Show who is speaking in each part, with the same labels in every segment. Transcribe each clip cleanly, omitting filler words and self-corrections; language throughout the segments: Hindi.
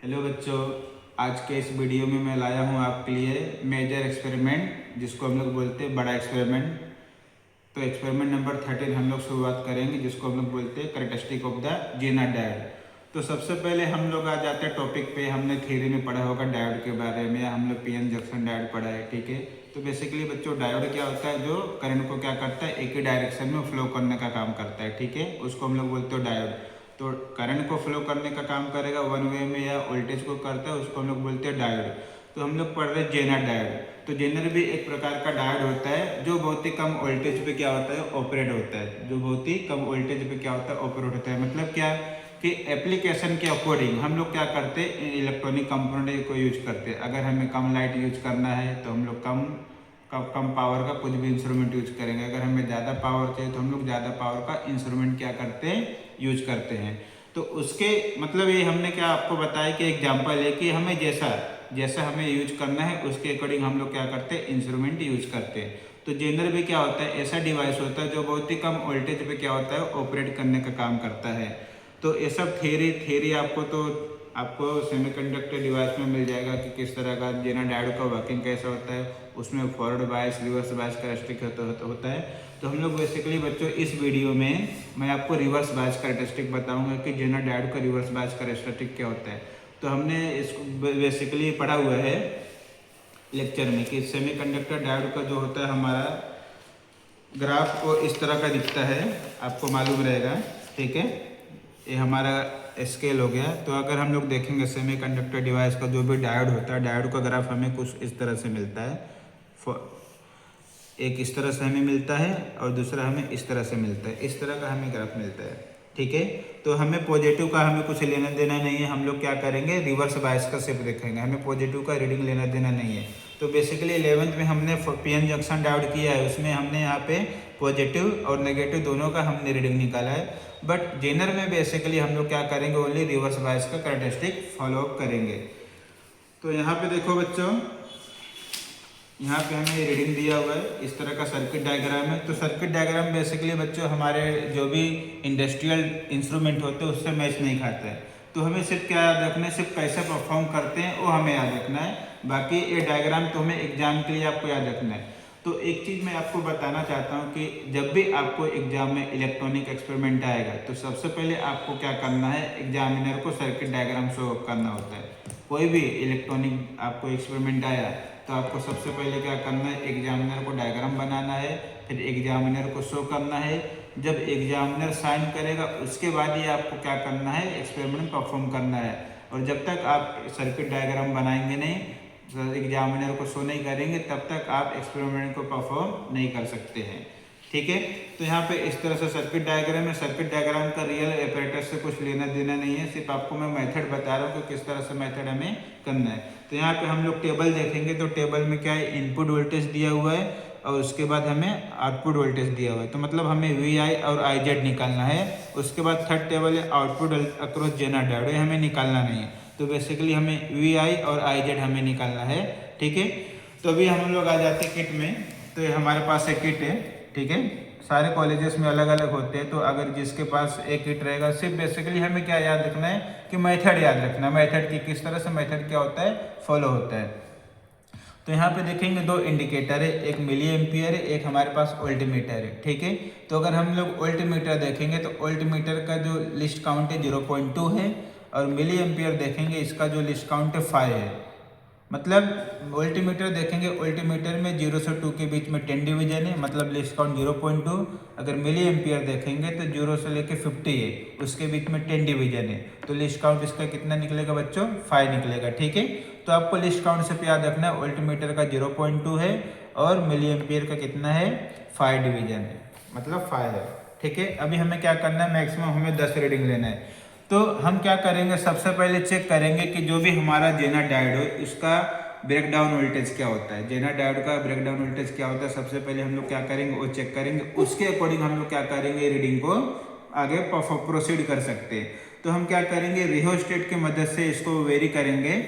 Speaker 1: हेलो बच्चों, आज के इस वीडियो में मैं लाया हूँ आपके लिए मेजर एक्सपेरिमेंट, जिसको हम लोग बोलते हैं बड़ा एक्सपेरिमेंट। तो एक्सपेरिमेंट नंबर 13 हम लोग शुरुआत करेंगे, जिसको हम लोग बोलते हैं characteristic of the Zener diode. तो सबसे पहले हम लोग आ जाते हैं टॉपिक पे। हमने थ्योरी में पढ़ा होगा डायोड के बारे में, हम लोग पीएन जंक्शन डायोड पढ़ा है, ठीक है। तो बेसिकली बच्चों, डायोड क्या होता है? जो करंट को क्या करता है, एक ही डायरेक्शन में फ्लो करने का काम करता है, ठीक है। उसको हम लोग बोलते हैं डायोड। तो करंट को फ्लो करने का काम करेगा वन वे में, या वोल्टेज को करता है, उसको हम लोग बोलते हैं डायोड। तो हम लोग पढ़ रहे हैं जेनर डायोड। तो जेनर भी एक प्रकार का डायोड होता है, जो बहुत ही कम वोल्टेज पे क्या होता है, ऑपरेट होता है। जो बहुत ही कम वोल्टेज पे क्या होता है, ऑपरेट होता है। मतलब क्या कि एप्लीकेशन के अकॉर्डिंग हम लोग क्या करते हैं, इलेक्ट्रॉनिक कंपोनेंट को यूज करते हैं। अगर हमें कम लाइट यूज करना है तो हम लोग कम पावर का कुछ भी इंस्ट्रूमेंट यूज करेंगे। अगर हमें ज़्यादा पावर चाहिए तो हम लोग ज़्यादा पावर का इंस्ट्रूमेंट क्या करते हैं, यूज करते हैं। तो उसके मतलब ये हमने क्या आपको बताया कि एग्जांपल है कि हमें जैसा हमें यूज करना है उसके अकॉर्डिंग हम लोग क्या करते हैं, इंस्ट्रूमेंट यूज करते हैं। तो जेनर भी क्या होता है, ऐसा डिवाइस होता है जो बहुत ही कम वोल्टेज पे क्या होता है, ऑपरेट करने का काम करता है। तो ये सब थ्योरी आपको सेमीकंडक्टर डिवाइस में मिल जाएगा कि किस तरह का जेनर डायोड का वर्किंग कैसा होता है। उसमें forward bias, reverse bias characteristic होता है। तो हम लोग बेसिकली बच्चों इस वीडियो में मैं आपको रिवर्स बायस कैरेक्टरिस्टिक बताऊंगा कि जेनर डायोड का रिवर्स बायस कैरेक्टरिस्टिक क्या होता है। तो हमने इसको बेसिकली पढ़ा हुआ है लेक्चर में कि सेमीकंडक्टर डायोड का जो होता है हमारा ग्राफ को इस तरह का दिखता है, आपको मालूम रहेगा, ठीक है। ये हमारा स्केल हो गया। तो अगर हम लोग देखेंगे सेमीकंडक्टर डिवाइस का जो भी डायोड होता है, डायोड का ग्राफ हमें कुछ इस तरह से मिलता है। एक इस तरह से हमें मिलता है और दूसरा हमें इस तरह से मिलता है। इस तरह का हमें ग्राफ मिलता है, ठीक है। तो हमें पॉजिटिव का हमें कुछ लेना देना नहीं है। हम लोग क्या करेंगे, रिवर्स बायस का सिर्फ देखेंगे, हमें पॉजिटिव का रीडिंग लेना देना नहीं है। तो बेसिकली 11th में हमने पीएन जंक्शन डायोड किया है, उसमें हमने यहाँ पे पॉजिटिव और नेगेटिव दोनों का हमने रीडिंग निकाला है। बट जेनर में बेसिकली हम लोग क्या करेंगे, ओनली रिवर्स बायस का कैरेक्टरिस्टिक फॉलो अप करेंगे। तो यहाँ पे देखो बच्चों, यहाँ पे हमें रीडिंग दिया हुआ है, इस तरह का सर्किट डायग्राम है। तो सर्किट डायग्राम बेसिकली बच्चों हमारे जो भी इंडस्ट्रियल इंस्ट्रूमेंट होते हैं उससे मैच नहीं खाता है। तो हमें सिर्फ क्या याद रखना है, सिर्फ कैसे परफॉर्म करते हैं वो हमें याद रखना है। बाकी ये डायग्राम तो हमें एग्जाम के लिए आपको याद रखना है। तो एक चीज़ मैं आपको बताना चाहता हूँ कि जब भी आपको एग्जाम में इलेक्ट्रॉनिक एक्सपेरिमेंट आएगा तो सबसे पहले आपको क्या करना है, एग्जामिनर को सर्किट डायग्राम शो करना होता है। कोई भी इलेक्ट्रॉनिक आपको एक्सपेरिमेंट आया तो आपको सबसे पहले क्या करना है, एग्जामिनर को डायग्राम बनाना है, फिर एग्जामिनर को शो करना है। जब एग्जामिनर साइन करेगा उसके बाद ही आपको क्या करना है, एक्सपेरिमेंट परफॉर्म करना है। और जब तक आप सर्किट डायग्राम बनाएंगे नहीं, एग्जामिनर को शो नहीं करेंगे, तब तक आप एक्सपेरिमेंट को परफॉर्म नहीं कर सकते हैं, ठीक है। तो यहाँ पे इस तरह से सर्किट डायग्राम है। सर्किट डायग्राम का रियल ऑपरेटर से कुछ लेना देना नहीं है, सिर्फ आपको मैं मेथड बता रहा हूँ कि किस तरह से मेथड हमें करना है। तो यहाँ पे हम लोग टेबल देखेंगे, तो टेबल में क्या है, इनपुट वोल्टेज दिया हुआ है और उसके बाद हमें आउटपुट वोल्टेज दिया हुआ है। तो मतलब हमें VI और IZ निकालना है। उसके बाद थर्ड टेबल है आउटपुट अक्रॉस जेनर डायोड, ये हमें निकालना नहीं है। तो बेसिकली हमें VI और IZ हमें निकालना है, ठीक है। तो अभी हम लोग आ जाते हैं किट में। तो ये हमारे पास एक किट है, ठीक है। सारे कॉलेजेस में अलग अलग होते हैं, तो अगर जिसके पास एक किट रहेगा, सिर्फ बेसिकली हमें क्या याद रखना है कि मेथड याद रखना है, मेथड की किस तरह से मेथड क्या होता है, फॉलो होता है। तो यहाँ पे देखेंगे दो इंडिकेटर है, एक मिली एम्पियर है, एक हमारे पास वोल्टमीटर है, ठीक है। तो अगर हम लोग वोल्टमीटर देखेंगे तो वोल्टमीटर का जो लिस्ट काउंट है 0.2 है, और मिली एम्पियर देखेंगे इसका जो लिस्ट काउंट है 5 है। मतलब वोल्टमीटर देखेंगे, वोल्टमीटर में 0 से 2 के बीच में 10 डिवीजन है, मतलब लिस्ट काउंट 0.2। अगर मिली एम्पियर देखेंगे तो 0 से लेके 50 है, उसके बीच में 10 डिवीजन है, तो लिस्ट काउंट इसका कितना निकलेगा बच्चों, 5 निकलेगा, ठीक है। तो आपको लिस्ट काउंट से याद रखना है, वोल्टमीटर का 0.2 है और मिली एम्पियर का कितना है, 5 डिवीजन है, मतलब 5 है, ठीक है। अभी हमें क्या करना है, मैक्सिमम हमें 10 रीडिंग लेना है। तो हम क्या करेंगे, सबसे पहले चेक करेंगे कि जो भी हमारा जेनर डायोड हो उसका ब्रेकडाउन वोल्टेज क्या होता है। जेनर डायोड का ब्रेकडाउन वोल्टेज क्या होता है, सबसे पहले हम लोग क्या करेंगे वो चेक करेंगे। उसके अकॉर्डिंग हम लोग क्या करेंगे, रीडिंग को आगे प्रोसीड कर सकते हैं। तो हम क्या करेंगे, रिहोस्टेट की मदद से इसको वेरी करेंगे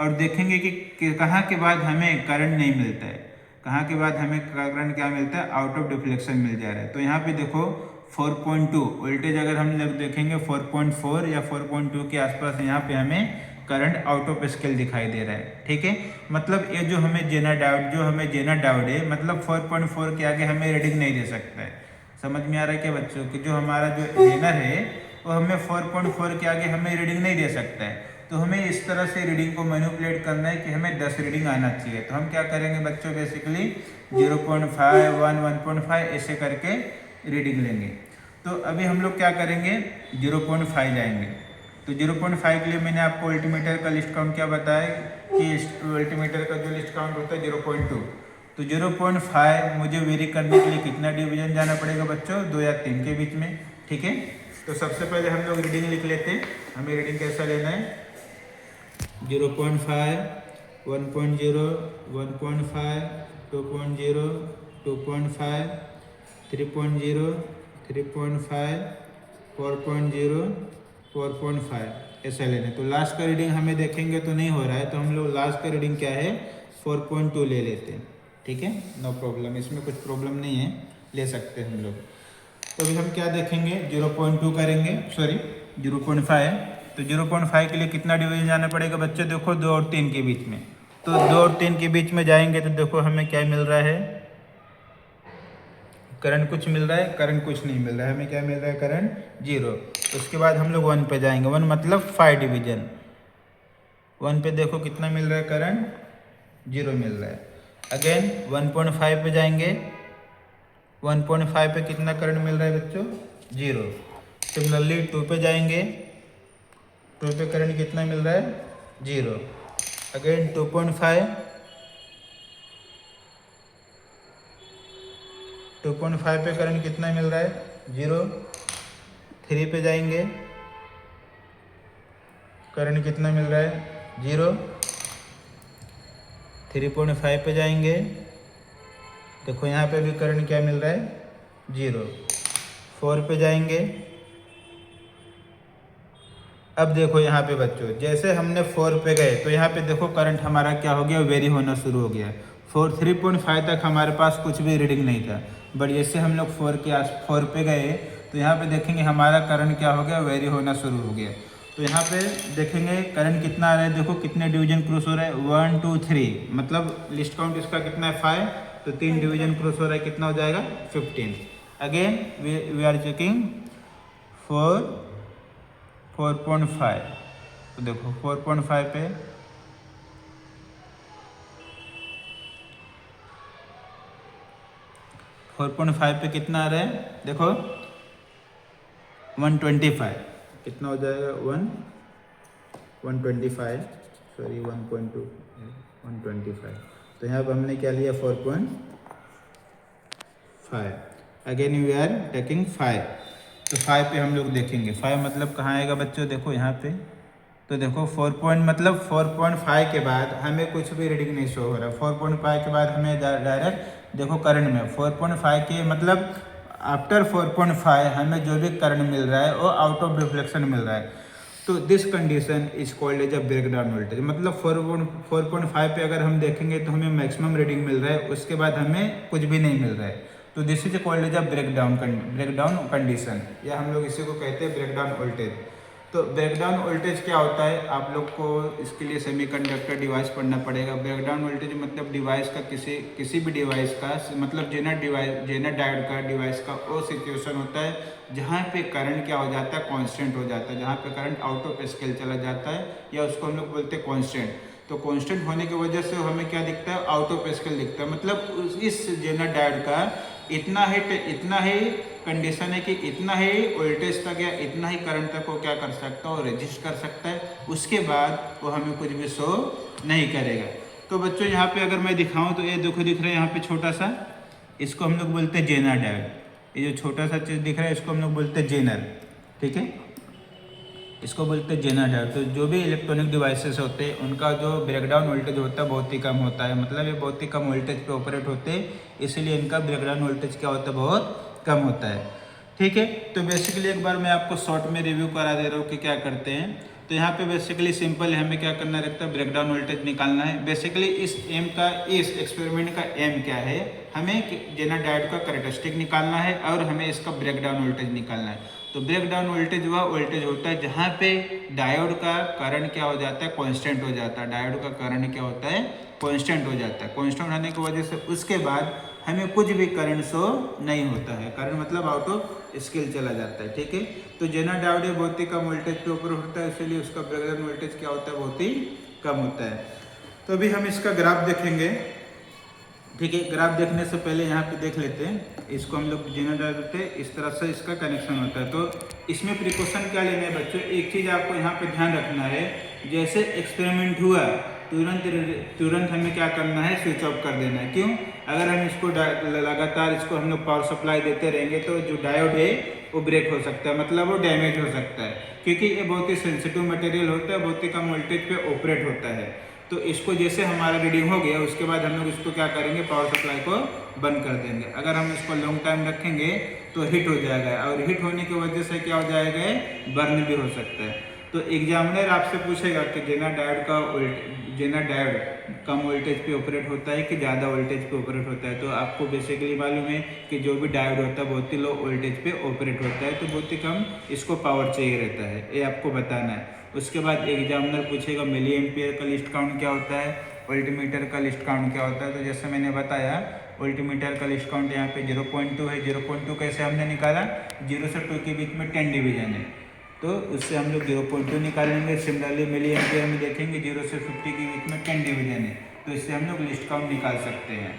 Speaker 1: और देखेंगे कि कहाँ के बाद हमें करंट नहीं मिलता है, कहाँ के बाद हमें करंट क्या मिलता है, आउट ऑफ डिफ्लेक्शन मिल जा रहा है। तो यहाँ पे देखो 4.2 वोल्टेज अगर हम लोग देखेंगे 4.4 या 4.2 के आसपास यहाँ पे हमें करंट आउट ऑफ स्केल दिखाई दे रहा है। ठीक है, मतलब ये जो हमें जेनर डायोड है, मतलब 4.4 के आगे हमें रीडिंग नहीं दे सकता है। समझ में आ रहा है क्या बच्चों कि जो हमारा जो जेनर है वो हमें 4.4 के आगे हमें रीडिंग नहीं दे सकता है। तो हमें इस तरह से रीडिंग को मैनिपुलेट करना है कि हमें 10 रीडिंग आना चाहिए। तो हम क्या करेंगे बच्चों, बेसिकली 0.5, 1, 1.5 ऐसे करके रीडिंग लेंगे। तो अभी हम लोग क्या करेंगे, 0.5 जाएंगे। तो 0.5 के लिए मैंने आपको अल्टीमीटर का लिस्ट काउंट क्या बताया कि अल्टीमीटर का जो लिस्ट काउंट होता है 0.2। तो 0.5 मुझे वेरी करने के लिए कितना डिवीजन जाना पड़ेगा बच्चों, 2 या 3 के बीच में। ठीक है, तो सबसे पहले हम लोग रीडिंग लिख लेते हैं। हमें रीडिंग कैसा लेना है, 0.5, 1.0, 1.5, 2.0, 2.5, 3.0, 3.5, 4.0, 4.5 ऐसा लेना है। तो लास्ट का रीडिंग हमें देखेंगे तो नहीं हो रहा है, तो हम लोग लास्ट का रीडिंग क्या है 4.2 ले लेते हैं। ठीक है, नो प्रॉब्लम, इसमें कुछ प्रॉब्लम नहीं है, ले सकते हैं हम लोग। तो अभी हम क्या देखेंगे, 0.2 करेंगे, सॉरी 0.5। तो 0.5 के लिए कितना डिवीजन जाना पड़ेगा बच्चों, देखो 2 और 3 के बीच में। तो 2 और 3 के बीच में जाएंगे तो देखो हमें क्या मिल रहा है, करंट कुछ मिल रहा है, करंट कुछ नहीं मिल रहा है, हमें क्या मिल रहा है, करंट 0। उसके बाद हम लोग 1 पे जाएंगे, 1 मतलब 5 डिवीजन। 1 पे देखो कितना मिल रहा है, करंट 0 मिल रहा है। अगेन 1.5 पे जाएंगे, 1.5 पे कितना करंट मिल रहा है बच्चों, 0। सिमिलरली 2 पे जाएंगे, 2 पे करंट कितना मिल रहा है, 0। अगेन 2.5, 2.5 पे करंट कितना मिल रहा है, 0। 3 पे जाएंगे, करंट कितना मिल रहा है, 0। 3.5 पे जाएंगे, देखो यहाँ पे भी करंट क्या मिल रहा है, 0। 4 पे जाएंगे, अब देखो यहाँ पे बच्चों जैसे हमने 4 पे गए तो यहाँ पे देखो करंट हमारा क्या हो गया, वेरी होना शुरू हो गया। 3.5 तक हमारे पास कुछ भी रीडिंग नहीं था, बट जैसे हम लोग 4 पे गए तो यहाँ पे देखेंगे हमारा करंट क्या हो गया, वेरी होना शुरू हो गया। तो यहाँ पे देखेंगे करंट कितना आ रहा है, देखो कितने डिवीजन क्रॉस हो रहा है, 1, 2, 3, मतलब लिस्ट काउंट इसका कितना है, 5। तो 3 डिवीजन क्रॉस हो रहा है, कितना हो जाएगा, 15। Again we are checking 4.5। तो देखो 4.5 पे 4.5 पे कितना आ रहा है, देखो 125, कितना हो जाएगा, 125, सॉरी 1.2, 125। तो यहाँ पर हमने क्या लिया, 4.5। Again we are taking 5। तो 5 पे हम लोग देखेंगे, 5 मतलब कहाँ आएगा बच्चों, देखो यहाँ पे। तो देखो 4.5 के बाद हमें कुछ भी रीडिंग नहीं शो हो रहा। 4.5 के बाद हमें डायरेक्ट देखो करंट में 4.5 के मतलब आफ्टर 4.5 हमें जो भी करंट मिल रहा है वो आउट ऑफ रिफ्लेक्शन मिल रहा है। तो this condition is called as a breakdown voltage. मतलब 4.5 पे अगर हम देखेंगे तो हमें मैक्सिमम रीडिंग मिल रहा है, उसके बाद हमें कुछ भी नहीं मिल रहा है। तो this is called as a breakdown condition, या हम लोग इसी को कहते हैं ब्रेकडाउन वोल्टेज। तो ब्रेकडाउन वोल्टेज क्या होता है, आप लोग को इसके लिए सेमीकंडक्टर डिवाइस पढ़ना पड़ेगा। ब्रेकडाउन वोल्टेज मतलब डिवाइस का किसी भी डिवाइस का मतलब जेनर डायोड का डिवाइस का वो सिचुएशन होता है जहाँ पे करंट क्या हो जाता है, कांस्टेंट हो जाता है, जहाँ पे करंट आउट ऑफ स्केल चला जाता है, या उसको हम लोग बोलते हैं कांस्टेंट। तो कांस्टेंट होने की वजह से हमें क्या दिखता है, आउट ऑफ स्केल दिखता है। मतलब इस जेनर डायोड का इतना ही कंडीशन है कि इतना ही वोल्टेज तक या इतना ही करंट तक वो क्या कर सकता है, वो रजिस्ट कर सकता है। उसके बाद वो हमें कुछ भी शो नहीं करेगा। तो बच्चों यहाँ पे अगर मैं दिखाऊं तो ये देखो दिख रहा है यहाँ पे छोटा सा, इसको हम लोग बोलते हैं जेनर डायोड। ये जो छोटा सा चीज़ दिख रहा है इसको हम लोग बोलते हैं जेनर, ठीक है, इसको बोलते हैं जेनर डायोड। तो जो भी इलेक्ट्रॉनिक डिवाइसेस होते हैं उनका जो ब्रेकडाउन वोल्टेज होता है बहुत ही कम होता है, मतलब ये बहुत ही कम वोल्टेज पे ऑपरेट होते हैं, इसलिए इनका ब्रेकडाउन वोल्टेज क्या होता है, बहुत कम होता है। ठीक है, तो बेसिकली एक बार मैं आपको शॉर्ट में रिव्यू करा दे रहा हूँ कि क्या करते हैं। तो यहाँ पे बेसिकली सिंपल है, हमें क्या करना रहता है, ब्रेकडाउन वोल्टेज निकालना है। बेसिकली इस एक्सपेरिमेंट का एम क्या है, हमें जेनर डायोड का कैरेक्टरिस्टिक निकालना है और हमें इसका ब्रेकडाउन वोल्टेज निकालना है। तो ब्रेक डाउन वोल्टेज वह वोल्टेज होता है जहाँ पे डायोड का करंट क्या हो जाता है, कांस्टेंट हो जाता है। डायोड का करंट क्या होता है, कांस्टेंट हो जाता है। कांस्टेंट होने की वजह से उसके बाद हमें कुछ भी करंट शो नहीं होता है। करंट मतलब आउट ऑफ स्केल चला जाता है, ठीक है। तो जेनर डायोड बहुत ही कम वोल्टेज पे ऊपर होता है, इसलिए उसका ब्रेक डाउन वोल्टेज क्या होता है, बहुत ही कम होता है। तो अभी हम इसका ग्राफ देखेंगे, ठीक है। ग्राफ देखने से पहले यहाँ पे देख लेते हैं, इसको हम लोग जेनर डायोड होते हैं, इस तरह से इसका कनेक्शन होता है। तो इसमें प्रिकॉशन क्या लेना है बच्चों, एक चीज़ आपको यहाँ पे ध्यान रखना है, जैसे एक्सपेरिमेंट हुआ तुरंत हमें क्या करना है, स्विच ऑफ कर देना है। क्यों, अगर हम इसको लगातार इसको हम लोग पावर सप्लाई देते रहेंगे तो जो डायोड है वो ब्रेक हो सकता है, मतलब वो डैमेज हो सकता है, क्योंकि ये बहुत ही सेंसिटिव मटेरियल होता है, बहुत ही कम वोल्टेज पे ऑपरेट होता है। तो इसको जैसे हमारा रीडिंग हो गया उसके बाद हम लोग इसको क्या करेंगे, पावर सप्लाई को बंद कर देंगे। अगर हम इसको लॉन्ग टाइम रखेंगे तो हीट हो जाएगा, और हीट होने की वजह से क्या हो जाएगा, बर्न भी हो सकता है। तो एग्जामिनर आपसे पूछेगा कि जेनर डायोड कम वोल्टेज पे ऑपरेट होता है कि ज़्यादा वोल्टेज पे ऑपरेट होता है। तो आपको बेसिकली मालूम है कि जो भी डायोड होता है बहुत ही लो वोल्टेज पे ऑपरेट होता है, तो बहुत ही कम इसको पावर चाहिए रहता है, ये आपको बताना है। उसके बाद एग्जामिनर पूछेगा मिली एम्पियर का लिस्ट काउंट क्या होता है, वोल्टमीटर का लिस्ट काउंट क्या होता है। तो जैसे मैंने बताया वोल्टमीटर का लिस्ट काउंट यहाँ पे 0.2 है। 0.2 कैसे हमने निकाला, 0 से 2 के बीच में 10 डिवीजन है, तो उससे हम लोग 0.2 निकालेंगे। सिमिलरली मिली एम्पियर में देखेंगे 0 से 50 के बीच में 10 डिवीजन है, तो इससे हम लोग लिस्ट काउंट निकाल सकते हैं,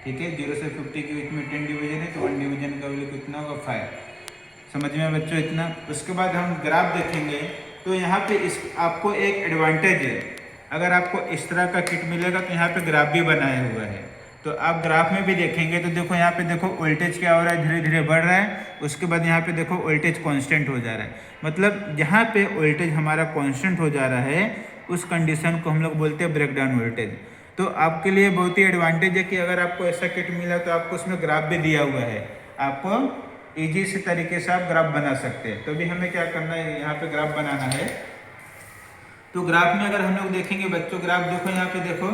Speaker 1: ठीक है। 0 से 50 के बीच में 10 डिवीजन है, तो 1 डिवीजन का वैल्यू कितना होगा, 5। समझ में बच्चों इतना। उसके बाद हम ग्राफ देखेंगे, तो यहाँ पे इस आपको एक एडवांटेज है, अगर आपको इस तरह का किट मिलेगा तो यहाँ पे ग्राफ भी बनाया हुआ है। तो आप ग्राफ में भी देखेंगे तो देखो यहाँ पे देखो वोल्टेज क्या हो रहा है, धीरे धीरे बढ़ रहा है। उसके बाद यहाँ पे देखो वोल्टेज कांस्टेंट हो जा रहा है, मतलब जहाँ पे वोल्टेज हमारा कांस्टेंट हो जा रहा है उस कंडीशन को हम लोग बोलते हैं ब्रेक डाउन वोल्टेज। तो आपके लिए बहुत ही एडवांटेज है कि अगर आपको ऐसा किट मिला तो आपको उसमें ग्राफ भी दिया हुआ है, आपको इजी से तरीके से आप ग्राफ बना सकते हैं। तो अभी हमें क्या करना है, यहाँ पे ग्राफ बनाना है। तो ग्राफ में अगर हम लोग देखेंगे बच्चों, ग्राफ देखो यहाँ पे देखो,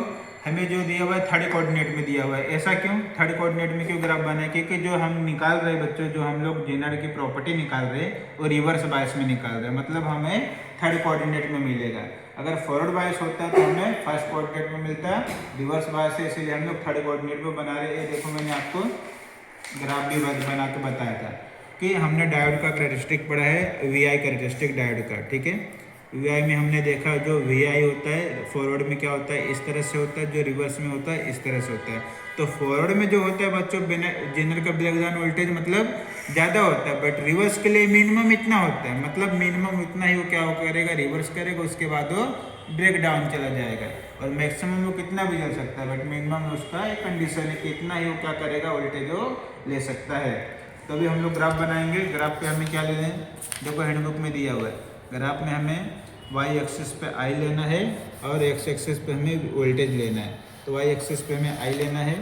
Speaker 1: हमें जो दिया हुआ है थर्ड कोऑर्डिनेट में दिया हुआ है। ऐसा क्यों, थर्ड कोऑर्डिनेट में क्यों ग्राफ बना है, क्योंकि जो हम निकाल रहे हैं बच्चों, जो हम लोग जेनर की प्रॉपर्टी निकाल रहे हैं वो रिवर्स बायस में निकाल रहे हैं, मतलब हमें थर्ड कोऑर्डिनेट में मिलेगा। अगर फॉरवर्ड बायस होता है तो हमें फर्स्ट कोऑर्डिनेट में मिलता है, रिवर्स बायस है इसीलिए हम लोग थर्ड कोऑर्डिनेट में बना रहे हैं। देखो मैंने आपको ग्राफ भी बना के बताया था कि हमने डायोड का कैरेक्टरिस्टिक पढ़ा है, वीआई कैरेक्टरिस्टिक डायोड का, ठीक है। वीआई में हमने देखा जो वीआई होता है फॉरवर्ड में क्या होता है, इस तरह से होता है, जो रिवर्स में होता है इस तरह से होता है। तो फॉरवर्ड में जो होता है बच्चों जेनर का ब्रेक डाउन वोल्टेज मतलब ज़्यादा होता है, बट रिवर्स के लिए मिनिमम इतना होता है, मतलब मिनिमम इतना ही वो क्या करेगा, रिवर्स करेगा, उसके बाद वो ब्रेक डाउन चला जाएगा। और मैक्सिमम वो कितना भी चल सकता है, बट मिनिमम उसका एक कंडीशन है कि इतना ही वो क्या करेगा, वोल्टेज वो ले सकता है। तो अभी हम लोग ग्राफ बनाएंगे। ग्राफ पे हमें क्या लेना है, देखो हैंडबुक में दिया हुआ है। ग्राफ में हमें वाई एक्सिस पे आई लेना है और एक्स एक्सिस पे हमें वोल्टेज लेना है। तो वाई एक्सिस पे हमें आई लेना है,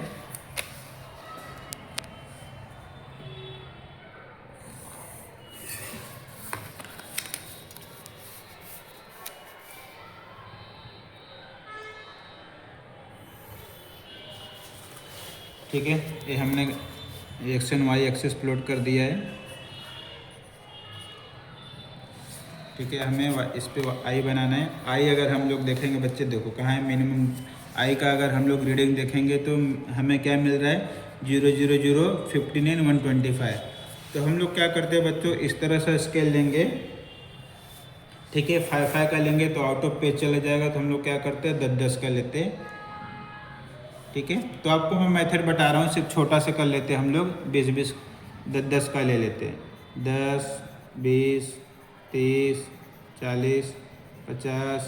Speaker 1: ठीक है। ये हमने x and y axis plot कर दिया है, ठीक है। हमें इस पे आई बनाना है। आई अगर हम लोग देखेंगे बच्चे, देखो कहाँ है मिनिमम आई का, अगर हम लोग रीडिंग देखेंगे तो हमें क्या मिल रहा है, 00059 125। तो हम लोग क्या करते हैं बच्चों, इस तरह से स्केल लेंगे, ठीक है। 5 का लेंगे तो आउट ऑफ पेज चला जाएगा, तो हम लोग क्या करते हैं 10 का लेते हैं, ठीक है। तो आपको मैं मेथड बता रहा हूँ, सिर्फ छोटा सा कर लेते हैं हम लोग, 20 10 का ले लेते हैं। 10 20 30 40 50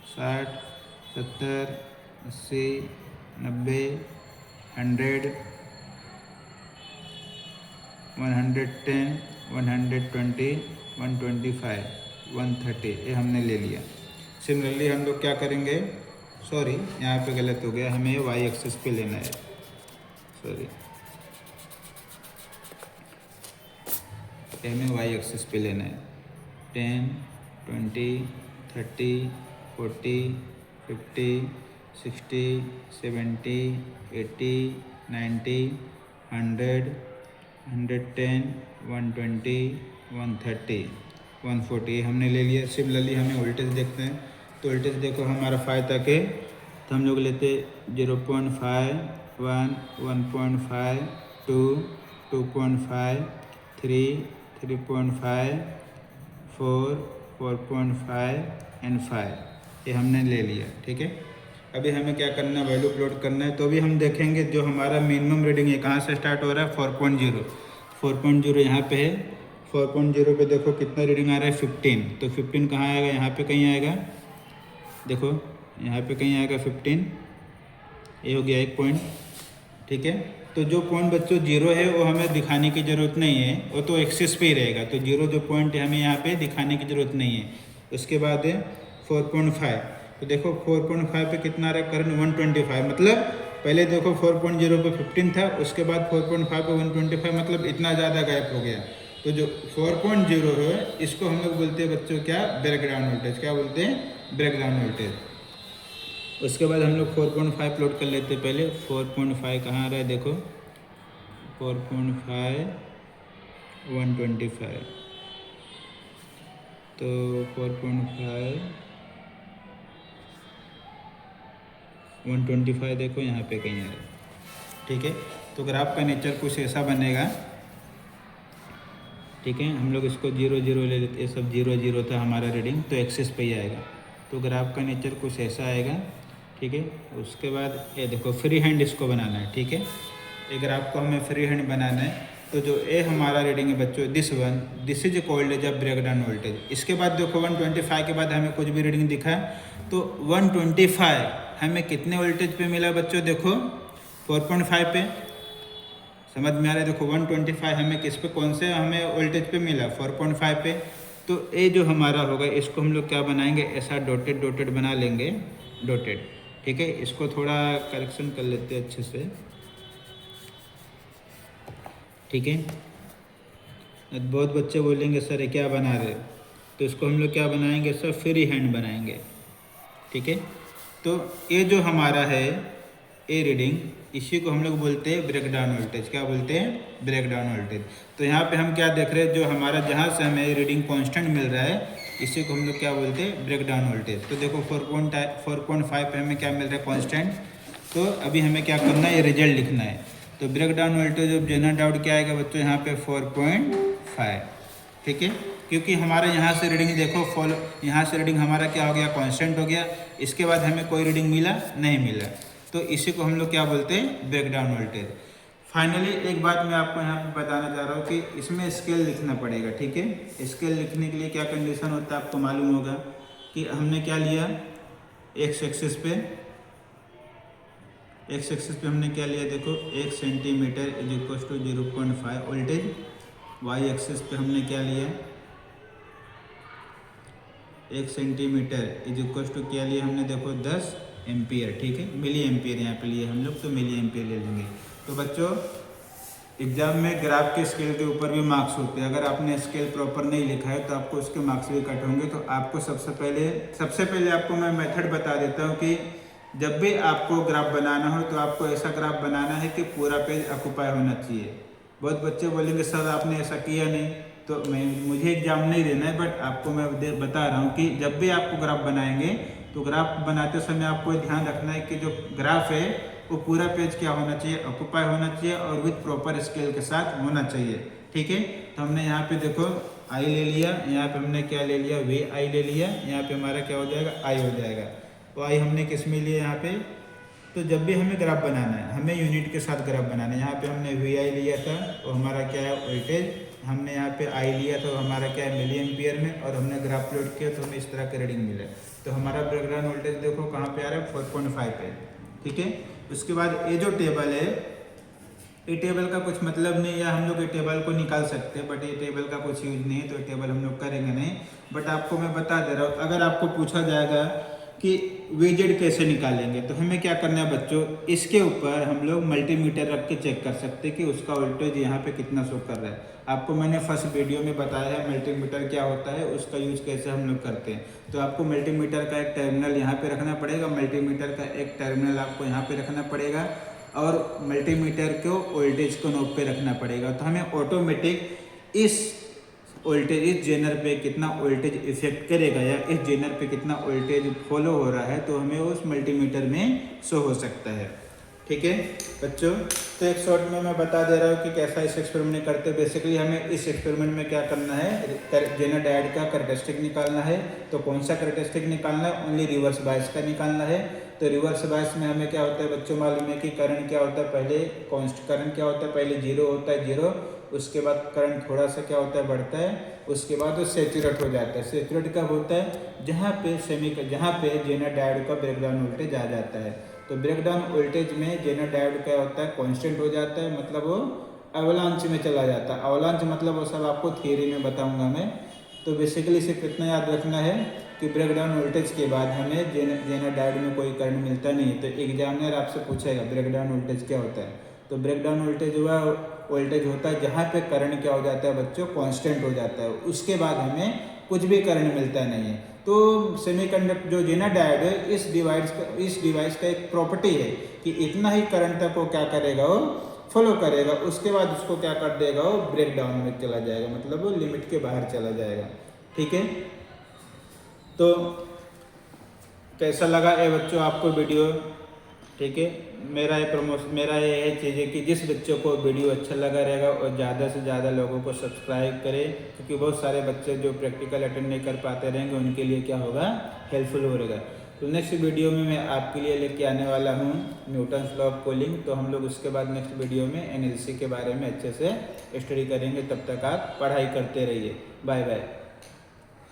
Speaker 1: 60 70 80 90 100 110 120 125 130, ये हमने ले लिया। सिमिलरली हम लोग क्या करेंगे, सॉरी यहाँ पे गलत हो गया, हमें वाई एक्सिस पे लेना है, सॉरी हमें वाई एक्सिस पे लेना है। 10 20 30 40 50 60 70 80 90 100 110 120 130, 140 हमने ले लिया। सिमिलरली हमें वोल्टेज देखते हैं, तो वोल्टेज देखो हमारा 5 तक है, तो हम लोग लेते 0.5, 1, 1.5, 2, 2.5, 3, 3.5, 4, 4.5 एंड 5, ये हमने ले लिया। ठीक है, अभी हमें क्या करना है, वैल्यू प्लॉट करना है। तो अभी हम देखेंगे जो हमारा मिनिमम रीडिंग है कहाँ से स्टार्ट हो रहा है, 4.0, 4.0 यहाँ पे है। 4.0 पे देखो कितना रीडिंग आ रहा है, 15, तो 15 कहाँ आएगा, यहाँ पे कहीं आएगा, देखो यहाँ पे कहीं आएगा 15, ये हो गया एक पॉइंट। ठीक है, तो जो पॉइंट बच्चों जीरो है वो हमें दिखाने की ज़रूरत नहीं है, वो तो एक्सिस पे ही रहेगा, तो जीरो जो पॉइंट है हमें यहाँ पे दिखाने की ज़रूरत नहीं है। उसके बाद है 4.5, तो देखो 4.5 पे कितना आ रहा है करंट, 125, मतलब पहले देखो 4.0 पे 15 था, उसके बाद 4.5 पे 125, मतलब इतना ज़्यादा गैप हो गया। तो जो 4.0 है इसको हम लोग बोलते हैं बच्चों क्या, ब्रेकडाउन वोल्टेज, क्या बोलते हैं, ब्रेकडाउन वोल्टेज। उसके बाद हम लोग 4.5 प्लॉट कर लेते हैं। पहले 4.5 कहाँ आ रहा है, देखो 4.5, 125, तो 4.5, 125 देखो यहाँ पे कहीं आ रहा है। ठीक है, तो ग्राफ का नेचर कुछ ऐसा बनेगा। ठीक है, हम लोग इसको 0, 0 ले लेते, ये सब 0, 0 था हमारा रीडिंग, तो एक्सिस पे ही आएगा, तो ग्राफ का नेचर कुछ ऐसा आएगा। ठीक है, उसके बाद ये देखो फ्री हैंड इसको बनाना है। ठीक है, ये ग्राफ को हमें फ्री हैंड बनाना है। तो जो ए हमारा रीडिंग है बच्चों, this is called as a breakdown voltage. इसके बाद देखो 125 के बाद हमें कुछ भी रीडिंग दिखा, तो 125 हमें कितने वोल्टेज पे मिला बच्चों, देखो 4.5 पे, समझ में आ रहा है। देखो 125 हमें किस पे, कौन से हमें वोल्टेज पे मिला, 4.5 पे। तो ये जो हमारा होगा इसको हम लोग क्या बनाएंगे, ऐसा डॉटेड डॉटेड बना लेंगे, डॉटेड। ठीक है, इसको थोड़ा करेक्शन कर लेते हैं अच्छे से। ठीक है, बहुत बच्चे बोलेंगे सर ये क्या बना रहे, तो इसको हम लोग क्या बनाएंगे सर, फ्री हैंड बनाएंगे। ठीक है, तो ये जो हमारा है ए रीडिंग, इसी को हम लोग बोलते हैं ब्रेकडाउन वोल्टेज। क्या बोलते हैं, ब्रेकडाउन वोल्टेज। तो यहाँ पे हम क्या देख रहे हैं, जो हमारा जहाँ से हमें रीडिंग कांस्टेंट मिल रहा है इसी को हम लोग क्या बोलते हैं, ब्रेकडाउन वोल्टेज। तो देखो 4.5 पे हमें क्या मिल रहा है, कांस्टेंट। तो अभी हमें क्या करना है, ये रिजल्ट लिखना है। तो breakdown voltage of general doubt क्या आएगा बच्चों, यहाँ पे 4.5। ठीक है, क्योंकि हमारे यहाँ से रीडिंग देखो, यहाँ से रीडिंग हमारा क्या हो गया, कांस्टेंट हो गया। इसके बाद हमें कोई रीडिंग मिला नहीं मिला, तो इसी को हम लोग क्या बोलते हैं, ब्रेकडाउन वोल्टेज। फाइनली एक बात मैं आपको यहाँ पे बताना चाह रहा हूँ कि इसमें स्केल लिखना पड़ेगा। ठीक है, स्केल लिखने के लिए क्या कंडीशन होता है आपको मालूम होगा कि हमने क्या लिया, एक्स एक्सिस पे हमने क्या लिया, देखो 1 centimetre is equal to 0.5 voltage. Y axis पे हमने क्या लिया, 1 सेंटीमीटर इज इक्वल टू क्या लिया हमने, देखो 10 एम्पियर। ठीक है, मिली एम्पियर यहाँ पे लिए हम लोग, तो मिली एम्पियर ले लेंगे। तो बच्चों एग्जाम में ग्राफ के स्केल के ऊपर भी मार्क्स होते हैं, अगर आपने स्केल प्रॉपर नहीं लिखा है तो आपको उसके मार्क्स भी कट होंगे। तो आपको सबसे पहले आपको मैं मेथड बता देता हूँ कि जब भी आपको ग्राफ बनाना हो तो आपको ऐसा ग्राफ बनाना है कि पूरा पेज ऑक्यूपाई होना चाहिए। बहुत बच्चे बोलेंगे सर आपने ऐसा किया नहीं, तो मुझे एग्जाम नहीं देना है, बट आपको मैं बता रहा हूँ कि जब भी आपको ग्राफ बनाएंगे तो ग्राफ बनाते समय आपको ध्यान रखना है कि जो ग्राफ है वो पूरा पेज क्या होना चाहिए, ऑक्यूपाई होना चाहिए और विथ प्रॉपर स्केल के साथ होना चाहिए। ठीक है, तो हमने यहाँ पे देखो आई ले लिया, यहाँ पे हमने क्या ले लिया, वी आई ले लिया, यहाँ पे हमारा क्या हो जाएगा, आई हो जाएगा। तो आई हमने किस में लिया यहाँ पे, तो जब भी हमें ग्राफ बनाना है हमें यूनिट के साथ ग्राफ बनाना है। यहाँ पे हमने वी आई लिया था और हमारा क्या है वोल्टेज, हमने यहाँ पे आई लिया था हमारा क्या है मिली एम्पियर में, और हमने ग्राफ प्लॉट किया तो हमें इस तरह का रीडिंग मिला। तो हमारा ब्रेकडाउन वोल्टेज देखो कहाँ पे आ रहा है, 4.5 पे। ठीक है, उसके बाद ये जो टेबल है, ये टेबल का कुछ मतलब नहीं है, हम लोग ये टेबल को निकाल सकते हैं, बट ये टेबल का कुछ यूज नहीं है, तो ये टेबल हम लोग करेंगे नहीं। बट आपको मैं बता दे रहा हूँ, अगर आपको पूछा जाएगा कि वीजेड कैसे निकालेंगे, तो हमें क्या करना है बच्चों, इसके ऊपर हम लोग मल्टीमीटर रख के चेक कर सकते हैं कि उसका वोल्टेज यहाँ पे कितना शो कर रहा है। आपको मैंने फर्स्ट वीडियो में बताया है मल्टीमीटर क्या होता है, उसका यूज कैसे हम लोग करते हैं। तो आपको मल्टीमीटर का एक टर्मिनल यहाँ पे रखना पड़ेगा, मल्टीमीटर का एक टर्मिनल आपको यहाँ पे रखना पड़ेगा, और मल्टीमीटर को वोल्टेज को नोब पे रखना पड़ेगा। तो हमें ऑटोमेटिक इस वोल्टेज इस जेनर पे कितना वोल्टेज इफेक्ट करेगा या इस जेनर पे कितना वोल्टेज फॉलो हो रहा है, तो हमें उस मल्टीमीटर में शो हो सकता है। ठीक है बच्चों, तो एक शॉर्ट में मैं बता दे रहा हूँ कि कैसा इस एक्सपेरिमेंट करते हैं। बेसिकली हमें इस एक्सपेरिमेंट में क्या करना है, जेनर डायोड का कैरेक्टरिस्टिक निकालना है। तो कौन सा कैरेक्टरिस्टिक निकालना है, ओनली रिवर्स बायस का निकालना है। तो रिवर्स बायस में हमें क्या होता है बच्चों, मालूम है कि करंट क्या होता है, पहले कॉन्स्ट करंट क्या होता है, पहले जीरो होता है, जीरो, उसके बाद करंट थोड़ा सा क्या होता है, बढ़ता है, उसके बाद वो सेचुरेट हो जाता है। सेचुरेट कब होता है, जहाँ पे जेनर डायोड का ब्रेकडाउन वोल्टेज आ जाता है। तो ब्रेकडाउन वोल्टेज में जेनर डायोड क्या होता है, कांस्टेंट हो जाता है, मतलब वो अवलांच में चला जाता है। अवलांच मतलब वो सब आपको थियरी में बताऊंगा मैं। तो बेसिकली सिर्फ इतना याद रखना है कि ब्रेकडाउन वोल्टेज के बाद हमें जेनर डायोड में कोई करंट मिलता नहीं है। तो एग्जामिनर आपसे पूछेगा ब्रेकडाउन वोल्टेज क्या होता है, तो ब्रेकडाउन वोल्टेज हुआ वोल्टेज होता है जहाँ पे करंट क्या हो जाता है बच्चों, कांस्टेंट हो जाता है, उसके बाद हमें कुछ भी करंट मिलता नहीं है। तो सेमीकंडक्टर जो जेनर डायोड है, इस डिवाइस का एक प्रॉपर्टी है कि इतना ही करंट तक वो क्या करेगा, वो फॉलो करेगा, उसके बाद उसको क्या कर देगा, वो ब्रेक डाउन में चला जाएगा, मतलब वो लिमिट के बाहर चला जाएगा। ठीक है, तो कैसा लगा ये बच्चों आपको वीडियो। ठीक है, मेरा ये है चीज़ें कि जिस बच्चों को वीडियो अच्छा लगा रहेगा और ज़्यादा से ज़्यादा लोगों को सब्सक्राइब करें, क्योंकि बहुत सारे बच्चे जो प्रैक्टिकल अटेंड नहीं कर पाते रहेंगे, उनके लिए क्या होगा, हेल्पफुल हो रहेगा। तो नेक्स्ट वीडियो में मैं आपके लिए लेके आने वाला हूँ न्यूटन्स लॉ ऑफ कूलिंग। तो हम लोग उसके बाद नेक्स्ट वीडियो में एनएलसी के बारे में अच्छे से स्टडी करेंगे। तब तक आप पढ़ाई करते रहिए। Bye bye.